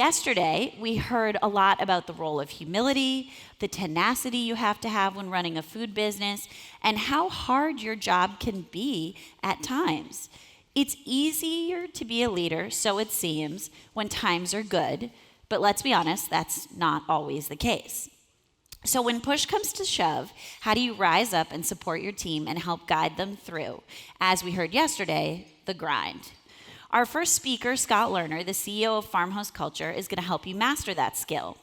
yesterday, we heard a lot about the role of humility, the tenacity you have to have when running a food business, and how hard your job can be at times. It's easier to be a leader, so it seems, when times are good, but let's be honest, that's not always the case. So when push comes to shove, how do you rise up and support your team and help guide them through, as we heard yesterday, the grind? Our first speaker, Scott Lerner, the CEO of Farmhouse Culture, is going to help you master that skill.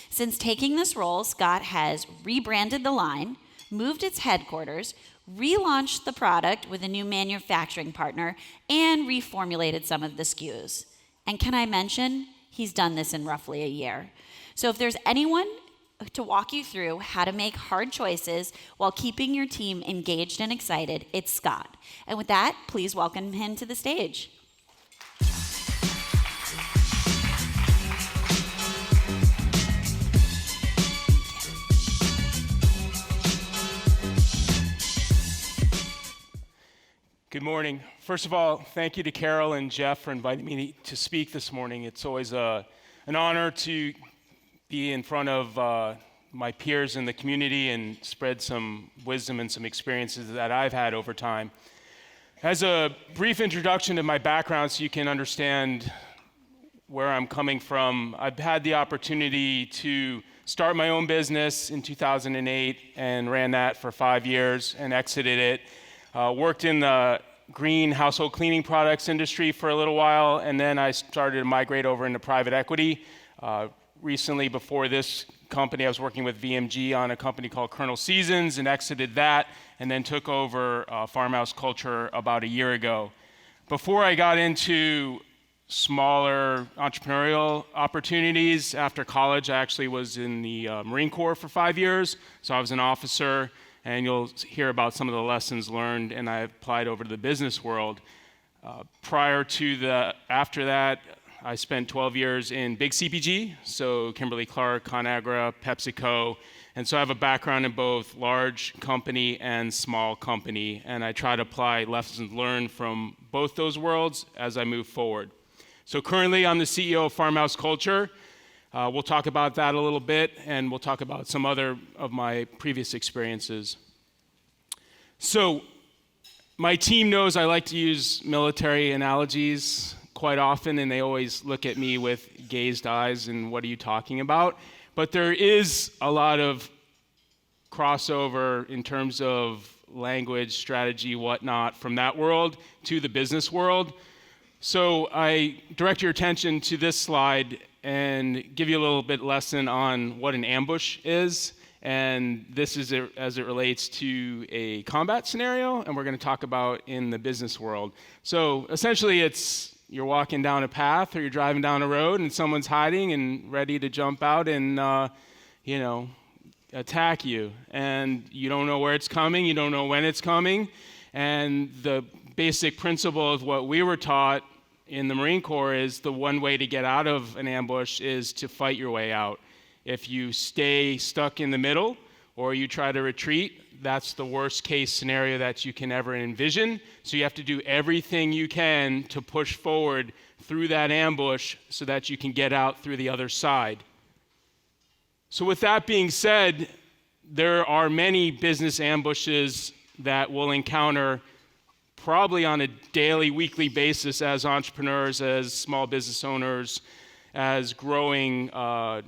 Since taking this role, Scott has rebranded the line, moved its headquarters, relaunched the product with a new manufacturing partner, and reformulated some of the SKUs. And can I mention, he's done this in roughly a year. So if there's anyone to walk you through how to make hard choices while keeping your team engaged and excited, it's Scott. And with that, please welcome him to the stage. Good morning. First of all, thank you to Carol and Jeff for inviting me to speak this morning. It's always an honor to be in front of my peers in the community and spread some wisdom and some experiences that I've had over time. As a brief introduction to my background so you can understand where I'm coming from, I've had the opportunity to start my own business in 2008 and ran that for 5 years and exited it. Worked in the green household cleaning products industry for a little while, and then I started to migrate over into private equity. Recently, before this company, I was working with VMG on a company called Colonel Seasons and exited that, and then took over Farmhouse Culture about a year ago. Before I got into smaller entrepreneurial opportunities, after college, I actually was in the Marine Corps for 5 years, so I was an officer. And you'll hear about some of the lessons learned, and I applied over to the business world. After that, I spent 12 years in big CPG, so Kimberly-Clark, ConAgra, PepsiCo, and so I have a background in both large company and small company, and I try to apply lessons learned from both those worlds as I move forward. So currently, I'm the CEO of Farmhouse Culture. We'll talk about that a little bit, and we'll talk about some other of my previous experiences. So my team knows I like to use military analogies quite often, and they always look at me with gazed eyes and what are you talking about? But there is a lot of crossover in terms of language, strategy, whatnot, from that world to the business world. So I direct your attention to this slide and give you a little bit lesson on what an ambush is. And this is as it relates to a combat scenario, and we're going to talk about in the business world. So essentially it's you're walking down a path or you're driving down a road and someone's hiding and ready to jump out and, attack you. And you don't know where it's coming, you don't know when it's coming. And the basic principle of what we were taught in the Marine Corps is the one way to get out of an ambush is to fight your way out. If you stay stuck in the middle or you try to retreat, that's the worst case scenario that you can ever envision. So you have to do everything you can to push forward through that ambush so that you can get out through the other side. So with that being said, there are many business ambushes that we'll encounter probably on a daily, weekly basis as entrepreneurs, as small business owners, as growing,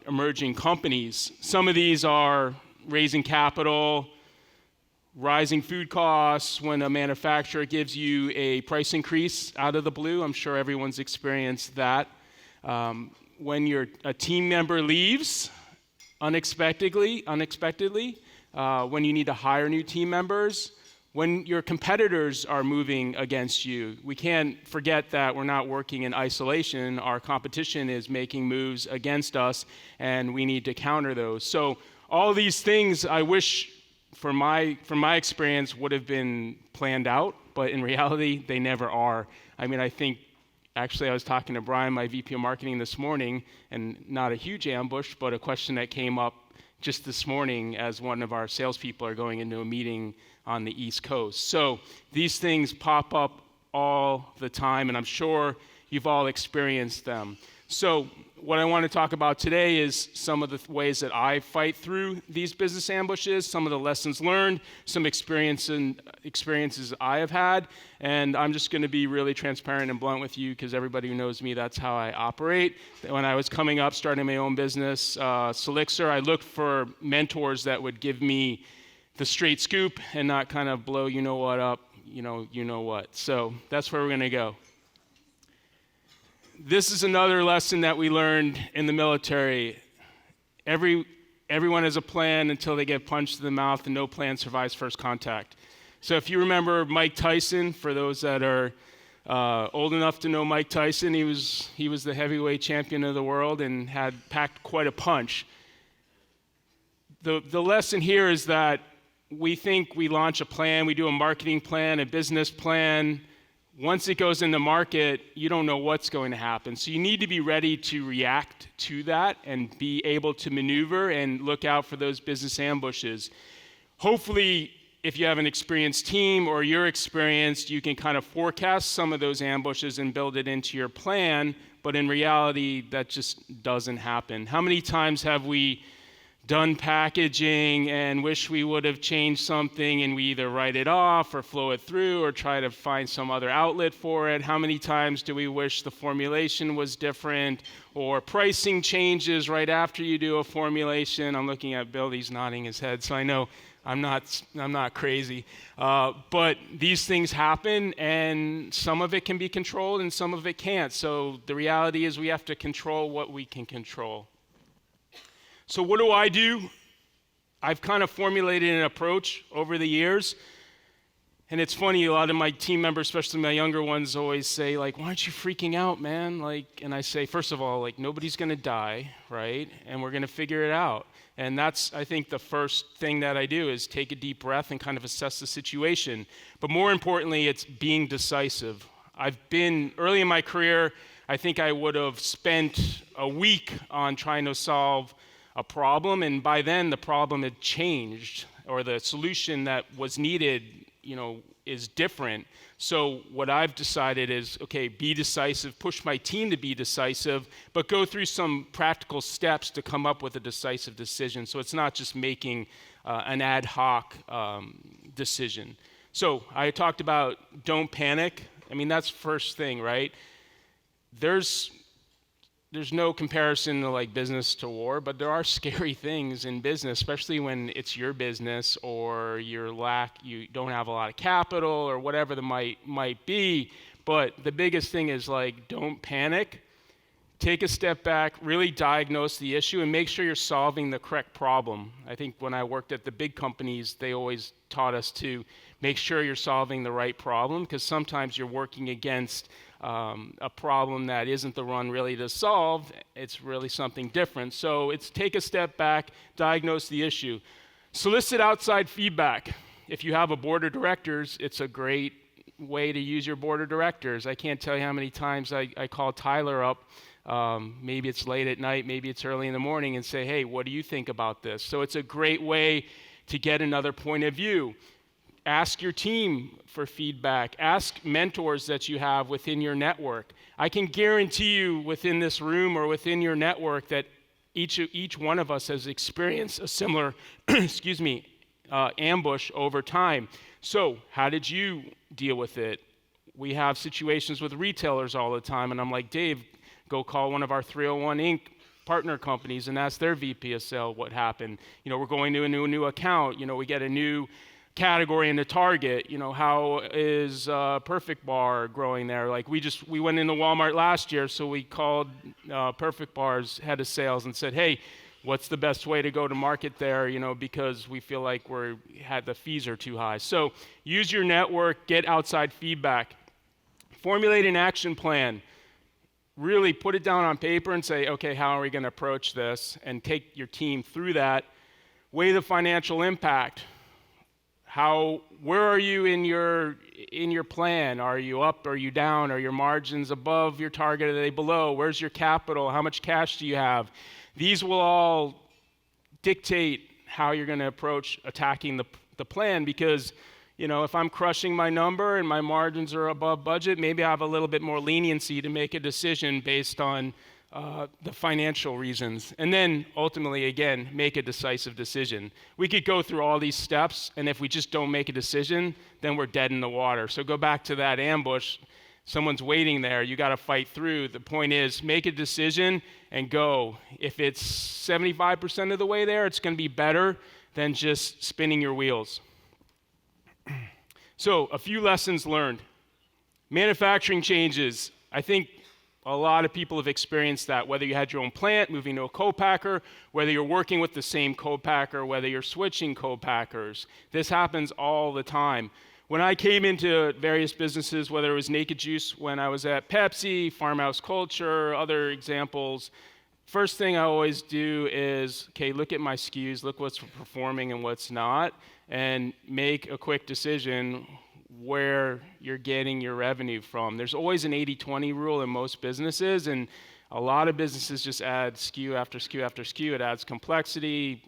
emerging companies. Some of these are raising capital, rising food costs, when a manufacturer gives you a price increase out of the blue. I'm sure everyone's experienced that. When a team member leaves unexpectedly, when you need to hire new team members, when your competitors are moving against you. We can't forget that we're not working in isolation. Our competition is making moves against us, and we need to counter those. So all these things I wish, from my experience, would have been planned out, but in reality, they never are. I mean, I think, actually, I was talking to Brian, my VP of Marketing, this morning, and not a huge ambush, but a question that came up just this morning as one of our salespeople are going into a meeting on the East Coast. So these things pop up all the time, and I'm sure you've all experienced them. So what I want to talk about today is some of the ways that I fight through these business ambushes, some of the lessons learned, some experiences I have had, and I'm just going to be really transparent and blunt with you because everybody who knows me, that's how I operate. When I was coming up, starting my own business, Selixer, I looked for mentors that would give me the straight scoop and not kind of blow you know what up, you know what. So that's where we're going to go. This is another lesson that we learned in the military. Everyone has a plan until they get punched in the mouth, and no plan survives first contact. So if you remember Mike Tyson, for those that are old enough to know Mike Tyson, he was the heavyweight champion of the world and had packed quite a punch. The lesson here is that we think we launch a plan, we do a marketing plan, a business plan. Once it goes in the market, you don't know what's going to happen. So you need to be ready to react to that and be able to maneuver and look out for those business ambushes. Hopefully, if you have an experienced team or you're experienced, you can kind of forecast some of those ambushes and build it into your plan. But in reality, that just doesn't happen. How many times have we done packaging and wish we would have changed something, and we either write it off or flow it through or try to find some other outlet for it? How many times do we wish the formulation was different or pricing changes right after you do a formulation? I'm looking at Bill, he's nodding his head, so I know I'm not crazy. But these things happen, and some of it can be controlled and some of it can't. So the reality is we have to control what we can control. So what do? I've kind of formulated an approach over the years. And it's funny, a lot of my team members, especially my younger ones, always say, like, why aren't you freaking out, man? And I say, first of all, nobody's going to die, right? And we're going to figure it out. And that's, I think, the first thing that I do is take a deep breath and kind of assess the situation. But more importantly, it's being decisive. Early in my career, I think I would have spent a week on trying to solve a problem, and by then the problem had changed, or the solution that was needed, is different. So what I've decided is, okay, be decisive, push my team to be decisive, but go through some practical steps to come up with a decisive decision. So it's not just making an ad hoc decision. So I talked about don't panic. That's first thing, right? There's no comparison to business to war, but there are scary things in business, especially when it's your business or you don't have a lot of capital or whatever the might be. But the biggest thing is don't panic. Take a step back, really diagnose the issue, and make sure you're solving the correct problem. I think when I worked at the big companies, they always taught us to make sure you're solving the right problem, because sometimes you're working against a problem that isn't the one really to solve. It's really something different. So it's take a step back, diagnose the issue. Solicit outside feedback. If you have a board of directors, it's a great way to use your board of directors. I can't tell you how many times I call Tyler up. Maybe it's late at night, maybe it's early in the morning, and say, hey, what do you think about this? So it's a great way to get another point of view. Ask your team for feedback. Ask mentors that you have within your network. I can guarantee you within this room or within your network that each one of us has experienced a similar ambush over time. So how did you deal with it? We have situations with retailers all the time, and I'm like, Dave, go call one of our 301 Inc. partner companies and ask their VP of sale what happened. We're going to a new account. We get a new category in the Target. How is Perfect Bar growing there? We went into Walmart last year, so we called Perfect Bar's head of sales and said, hey, what's the best way to go to market there? Because we feel like the fees are too high. So use your network, get outside feedback, formulate an action plan. Really put it down on paper and say, okay, how are we going to approach this? And take your team through that. Weigh the financial impact. Where are you in your plan? Are you up? Are you down? Are your margins above your target? Are they below? Where's your capital? How much cash do you have? These will all dictate how you're going to approach attacking the plan, because if I'm crushing my number and my margins are above budget, maybe I have a little bit more leniency to make a decision based on the financial reasons, and then ultimately, again, make a decisive decision. We could go through all these steps, and if we just don't make a decision, then we're dead in the water. So go back to that ambush. Someone's waiting there. You got to fight through. The point is, make a decision and go. If it's 75% of the way there, it's going to be better than just spinning your wheels. So, a few lessons learned. Manufacturing changes. I think a lot of people have experienced that, whether you had your own plant, moving to a co-packer, whether you're working with the same co-packer, whether you're switching co-packers. This happens all the time. When I came into various businesses, whether it was Naked Juice when I was at Pepsi, Farmhouse Culture, other examples, first thing I always do is, okay, look at my SKUs, look what's performing and what's not, and make a quick decision where you're getting your revenue from. There's always an 80-20 rule in most businesses, and a lot of businesses just add SKU after SKU after SKU. It adds complexity,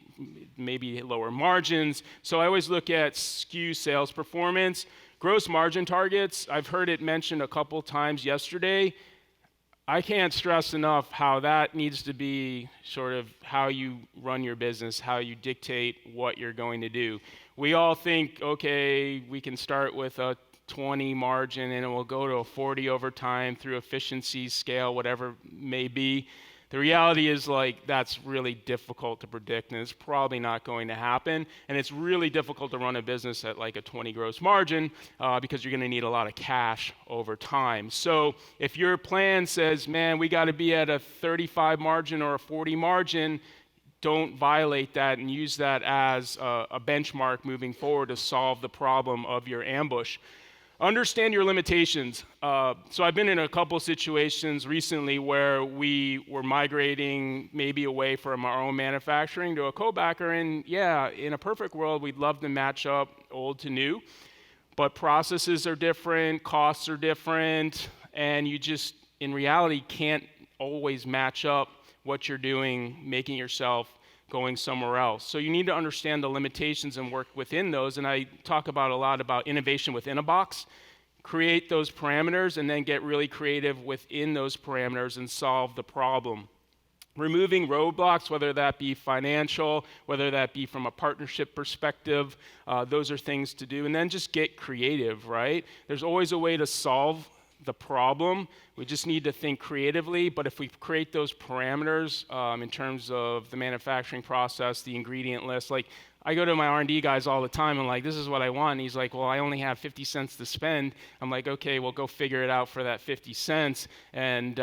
maybe lower margins. So I always look at SKU sales performance. Gross margin targets, I've heard it mentioned a couple times yesterday. I can't stress enough how that needs to be sort of how you run your business, how you dictate what you're going to do. We all think, okay, we can start with a 20 margin and it will go to a 40 over time through efficiency, scale, whatever it may be. The reality is, like, that's really difficult to predict, and it's probably not going to happen. And it's really difficult to run a business at like a 20 gross margin because you're going to need a lot of cash over time. So if your plan says, man, we got to be at a 35 margin or a 40 margin, don't violate that and use that as a benchmark moving forward to solve the problem of your ambush. Understand your limitations. So I've been in a couple situations recently where we were migrating maybe away from our own manufacturing to a co-backer, and yeah, in a perfect world, we'd love to match up old to new, but processes are different, costs are different, and you just, in reality, can't always match up what you're doing, making yourself going somewhere else. So you need to understand the limitations and work within those, and I talk about a lot about innovation within a box. Create those parameters and then get really creative within those parameters and solve the problem. Removing roadblocks, whether that be financial, whether that be from a partnership perspective, those are things to do. And then just get creative, right? There's always a way to solve the problem. We just need to think creatively, but if we create those parameters in terms of the manufacturing process, the ingredient list, like I go to my R&D guys all the time and like, this is what I want. And he's like, well, I only have 50 cents to spend. I'm like, okay, well, go figure it out for that 50 cents and,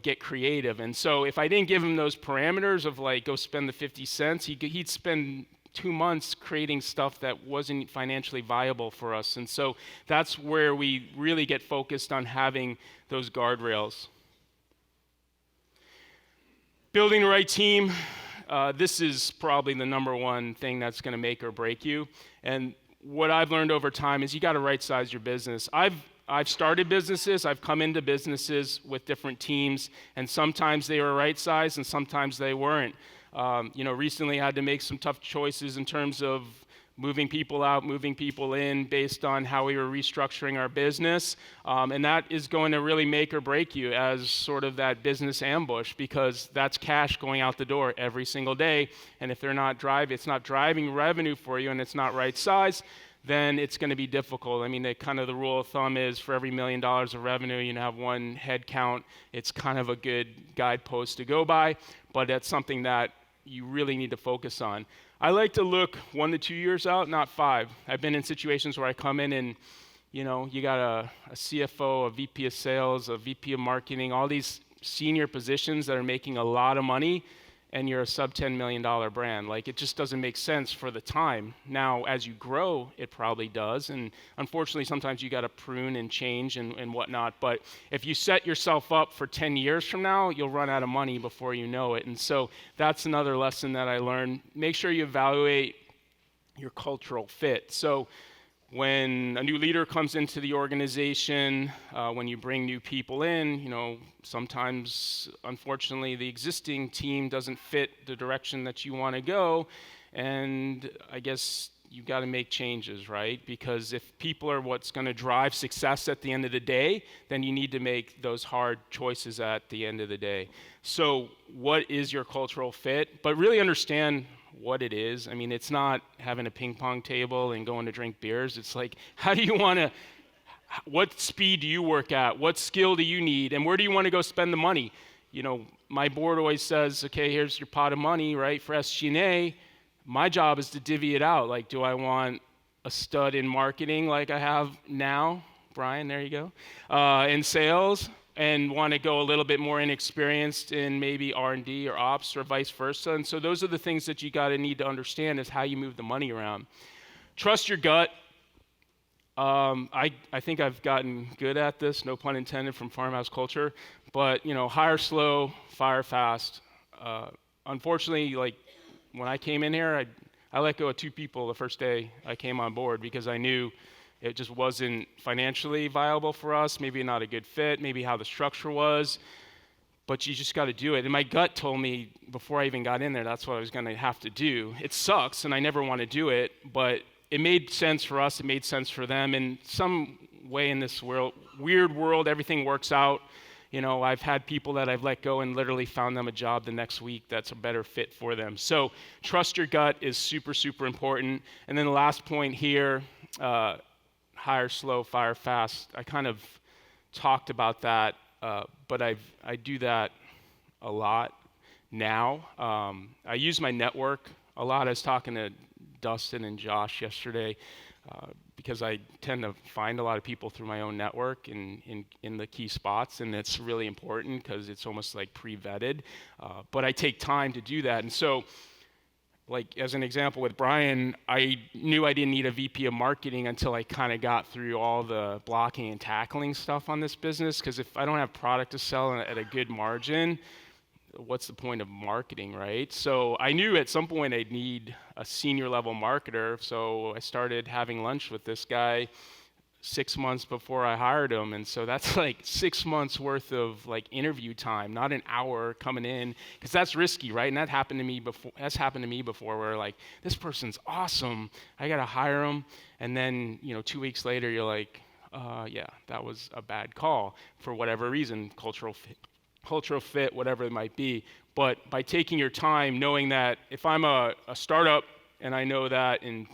get creative. And so if I didn't give him those parameters of like, go spend the 50 cents, he'd spend 2 months creating stuff that wasn't financially viable for us. And so that's where we really get focused on having those guardrails. Building the right team. This is probably the number one thing that's going to make or break you. And what I've learned over time is you got to right-size your business. I've started businesses, I've come into businesses with different teams, and sometimes they were right-sized and sometimes they weren't. Recently I had to make some tough choices in terms of moving people out, moving people in based on how we were restructuring our business. And that is going to really make or break you as sort of that business ambush, because that's cash going out the door every single day. And if it's not driving revenue for you and it's not right size, then it's going to be difficult. I mean, the rule of thumb is for every $1 million of revenue, you have one head count. It's kind of a good guidepost to go by, but that's something that you really need to focus on. I like to look 1 to 2 years out, not 5. I've been in situations where I come in and, you got a CFO, a VP of sales, a VP of marketing, all these senior positions that are making a lot of money, and you're a sub $10 million brand. Like, it just doesn't make sense for the time. Now, as you grow, it probably does. And unfortunately, sometimes you got to prune and change and whatnot. But if you set yourself up for 10 years from now, you'll run out of money before you know it. And so that's another lesson that I learned. Make sure you evaluate your cultural fit. So when a new leader comes into the organization, when you bring new people in, sometimes, unfortunately, the existing team doesn't fit the direction that you want to go. And I guess, you got to make changes, right? Because if people are what's going to drive success at the end of the day, then you need to make those hard choices at the end of the day. So what is your cultural fit? But really understand what it is. I mean, it's not having a ping pong table and going to drink beers. It's like, how do you want to, what speed do you work at? What skill do you need? And where do you want to go spend the money? You know, my board always says, okay, here's your pot of money, right, for SG&A. My job is to divvy it out. Like, do I want a stud in marketing like I have now? Brian, there you go. In sales, and want to go a little bit more inexperienced in maybe R&D or ops or vice versa. And so those are the things that you need to understand is how you move the money around. Trust your gut. I think I've gotten good at this, no pun intended, from Farmhouse culture. But, you know, hire slow, fire fast. Unfortunately, like when I came in here, I let go of 2 people the first day I came on board because I knew it just wasn't financially viable for us, maybe not a good fit, maybe how the structure was. But you just got to do it. And my gut told me before I even got in there, that's what I was going to have to do. It sucks, and I never want to do it, but it made sense for us. It made sense for them. In some way in this weird world, everything works out. You know, I've had people that I've let go and literally found them a job the next week that's a better fit for them. So trust your gut is super, super important. And then the last point here, hire slow, fire fast. I kind of talked about that, but I do that a lot now. I use my network a lot. I was talking to Dustin and Josh yesterday because I tend to find a lot of people through my own network in the key spots, and it's really important because it's almost like pre-vetted. But I take time to do that, and so, like as an example with Brian, I knew I didn't need a VP of marketing until I kind of got through all the blocking and tackling stuff on this business, because if I don't have product to sell at a good margin, what's the point of marketing, right? So I knew at some point I'd need a senior level marketer, so I started having lunch with this guy 6 months before I hired him, and so that's like 6 months worth of like interview time, not an hour coming in, because that's risky, right? And that happened to me before. That's happened to me before, where like this person's awesome, I gotta hire him, and then 2 weeks later you're like, yeah, that was a bad call for whatever reason, cultural fit, whatever it might be. But by taking your time, knowing that if I'm a startup and I know that in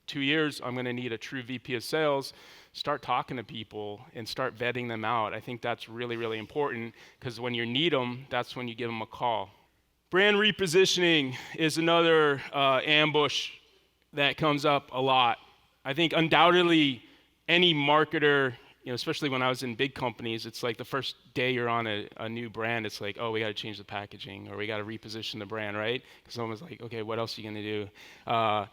2 years I'm going to need a true VP of sales, start talking to people and start vetting them out. I think that's really, really important, because when you need them, that's when you give them a call. Brand repositioning is another ambush that comes up a lot. I think undoubtedly any marketer, especially when I was in big companies, it's like the first day you're on a new brand, it's like, oh, we got to change the packaging, or we got to reposition the brand, right? Because someone's like, okay, what else are you going to do?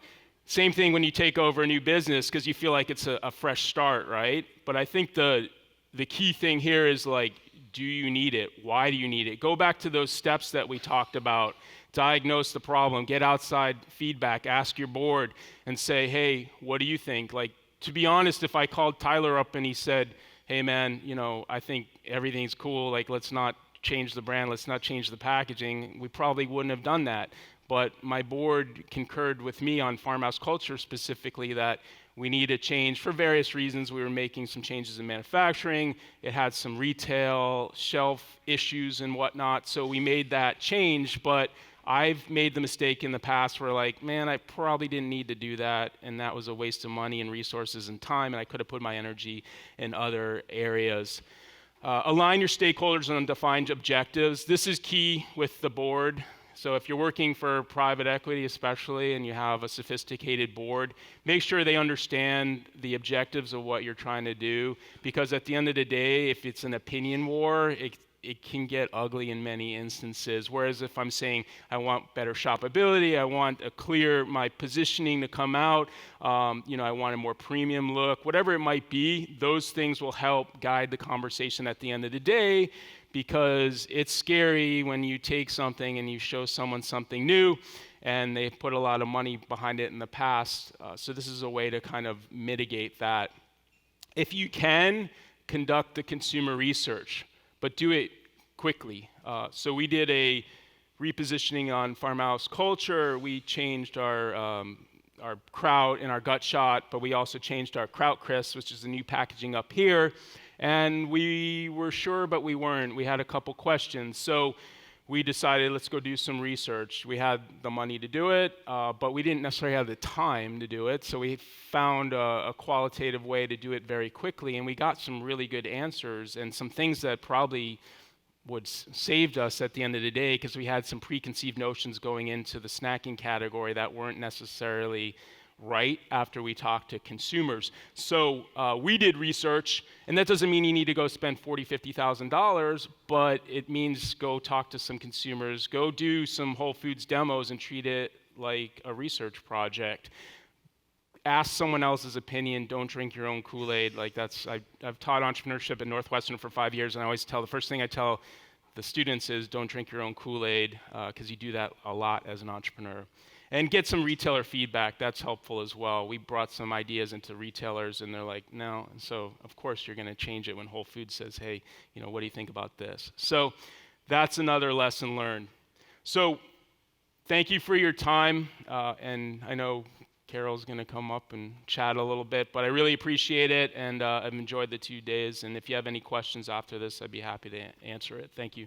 Same thing when you take over a new business, because you feel like it's a fresh start, right? But I think the key thing here is like, do you need it? Why do you need it? Go back to those steps that we talked about. Diagnose the problem, get outside feedback, ask your board, and say, hey, what do you think? Like, to be honest, if I called Tyler up and he said, hey man, I think everything's cool, like let's not change the brand, let's not change the packaging, we probably wouldn't have done that. But my board concurred with me on Farmhouse culture specifically that we need a change for various reasons. We were making some changes in manufacturing. It had some retail shelf issues and whatnot. So we made that change, but I've made the mistake in the past where like, man, I probably didn't need to do that, and that was a waste of money and resources and time, and I could have put my energy in other areas. Align your stakeholders on defined objectives. This is key with the board. So if you're working for private equity especially, and you have a sophisticated board, make sure they understand the objectives of what you're trying to do, because at the end of the day, if it's an opinion war, it can get ugly in many instances. Whereas if I'm saying I want better shoppability, I want my positioning to come out, I want a more premium look, whatever it might be, those things will help guide the conversation at the end of the day, because it's scary when you take something and you show someone something new and they put a lot of money behind it in the past. So this is a way to kind of mitigate that. If you can, conduct the consumer research, but do it quickly. So we did a repositioning on Farmhouse culture. We changed our kraut and our gut shot, but we also changed our kraut crisp, which is the new packaging up here. And we were sure, but we weren't. We had a couple questions. So we decided, let's go do some research. We had the money to do it, but we didn't necessarily have the time to do it. So we found a qualitative way to do it very quickly, and we got some really good answers and some things that probably would saved us at the end of the day, because we had some preconceived notions going into the snacking category that weren't necessarily right after we talked to consumers. So we did research, and that doesn't mean you need to go spend $40,000, $50,000, but it means go talk to some consumers, go do some Whole Foods demos and treat it like a research project. Ask someone else's opinion. Don't drink your own Kool-Aid. Like I've taught entrepreneurship at Northwestern for 5 years, and I always tell, the first thing I tell the students is don't drink your own Kool-Aid, because you do that a lot as an entrepreneur. And get some retailer feedback. That's helpful as well. We brought some ideas into retailers, and they're like, no. And so, of course, you're going to change it when Whole Foods says, hey, what do you think about this? So that's another lesson learned. So thank you for your time, and I know Carol's going to come up and chat a little bit, but I really appreciate it, and I've enjoyed the 2 days. And if you have any questions after this, I'd be happy to answer it. Thank you.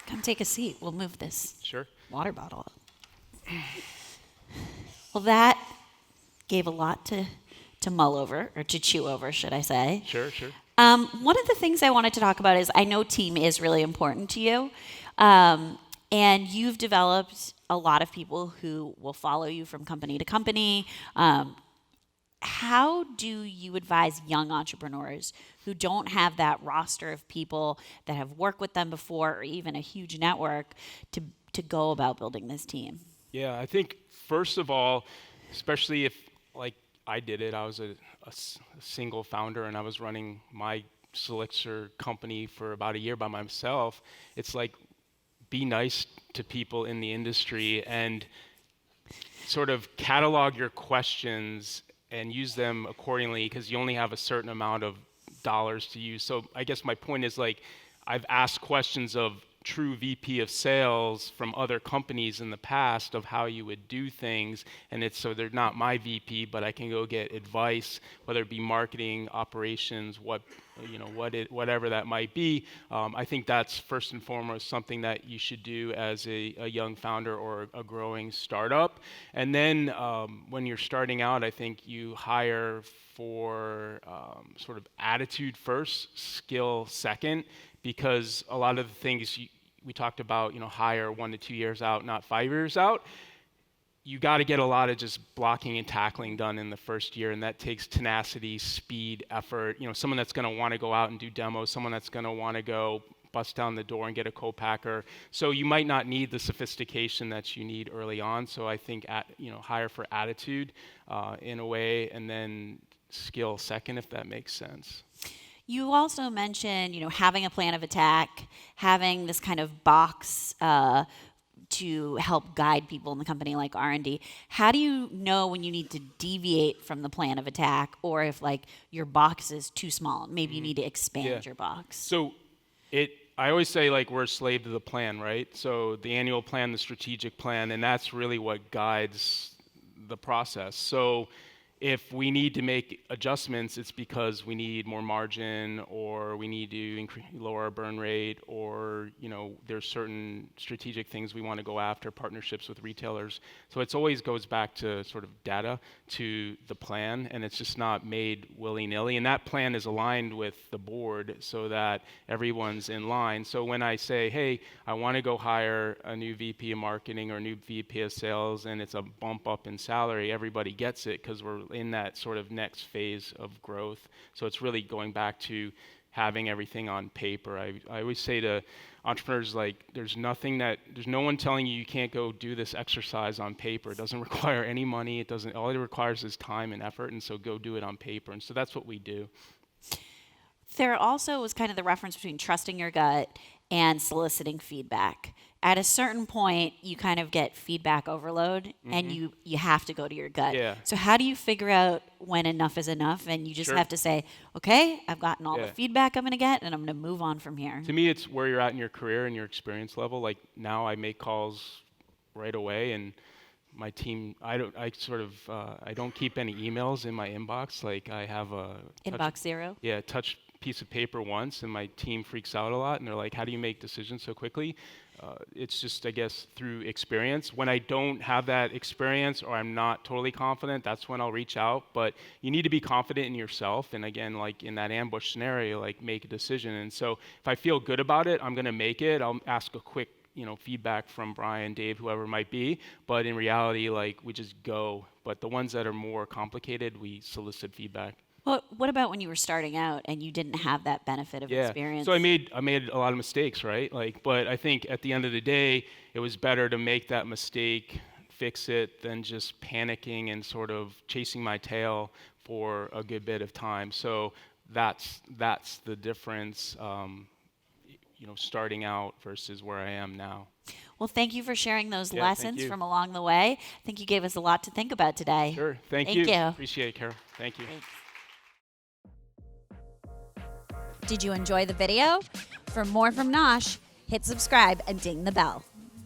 Come take a seat. We'll move this water bottle up. Well, that gave a lot to mull over, or to chew over, should I say. Sure. One of the things I wanted to talk about is, I know team is really important to you. And you've developed a lot of people who will follow you from company to company. How do you advise young entrepreneurs who don't have that roster of people that have worked with them before, or even a huge network, to go about building this team? Yeah, I think first of all, especially if, like I did it, I was a single founder, and I was running my Selixer company for about a year by myself. It's like, be nice to people in the industry and sort of catalog your questions and use them accordingly, because you only have a certain amount of dollars to use. So I guess my point is, like, I've asked questions of true VP of sales from other companies in the past of how you would do things, and it's so they're not my VP, but I can go get advice, whether it be marketing, operations, whatever that might be. I think that's first and foremost something that you should do as a young founder or a growing startup. And then when you're starting out, I think you hire for sort of attitude first, skill second, because a lot of the things we talked about, hire 1 to 2 years out, not 5 years out. You got to get a lot of just blocking and tackling done in the first year, and that takes tenacity, speed, effort. Someone that's going to want to go out and do demos, someone that's going to want to go bust down the door and get a co-packer. So you might not need the sophistication that you need early on. So I think hire for attitude in a way, and then skill second, if that makes sense. You also mentioned, having a plan of attack, having this kind of box to help guide people in the company, like R&D. How do you know when you need to deviate from the plan of attack, or if your box is too small, maybe you need to expand your box? So I always say, we're a slave to the plan, right? So the annual plan, the strategic plan, and that's really what guides the process. So if we need to make adjustments, it's because we need more margin, or we need to lower our burn rate, or there's certain strategic things we want to go after, partnerships with retailers. So it always goes back to sort of data, to the plan, and it's just not made willy-nilly. And that plan is aligned with the board so that everyone's in line. So when I say, hey, I want to go hire a new VP of marketing or a new VP of sales, and it's a bump up in salary, everybody gets it, because we're in that sort of next phase of growth. So it's really going back to having everything on paper. I always say to entrepreneurs, there's no one telling you can't go do this exercise on paper. It doesn't require any money. All it requires is time and effort, and so go do it on paper. And so that's what we do. There also was kind of the reference between trusting your gut and soliciting feedback. at a certain point, you kind of get feedback overload, and you have to go to your gut. Yeah. So how do you figure out when enough is enough, and you just Sure. have to say, okay, I've gotten all the Yeah. feedback I'm going to get, and I'm going to move on from here. To me, it's where you're at in your career and your experience level. Like now, I make calls right away, and my team. I don't keep any emails in my inbox. Like I have a Inbox zero. touch piece of paper once, and my team freaks out a lot, and they're like, "How do you make decisions so quickly?" It's just, I guess, through experience. When I don't have that experience or I'm not totally confident, that's when I'll reach out. But you need to be confident in yourself. And again, like in that ambush scenario, like make a decision. And so if I feel good about it, I'm going to make it. I'll ask a quick, feedback from Brian, Dave, whoever it might be. But in reality, like we just go. But the ones that are more complicated, we solicit feedback. Well, what about when you were starting out and you didn't have that benefit of experience? So I made a lot of mistakes, right? But I think at the end of the day, it was better to make that mistake, fix it, than just panicking and sort of chasing my tail for a good bit of time. So that's the difference, starting out versus where I am now. Well, thank you for sharing those Thank lessons you. from along the way. I think you gave us a lot to think about today. Sure. Thank you. Appreciate it, Carol. Thank you. Thanks. Did you enjoy the video? For more from NOSH, hit subscribe and ding the bell.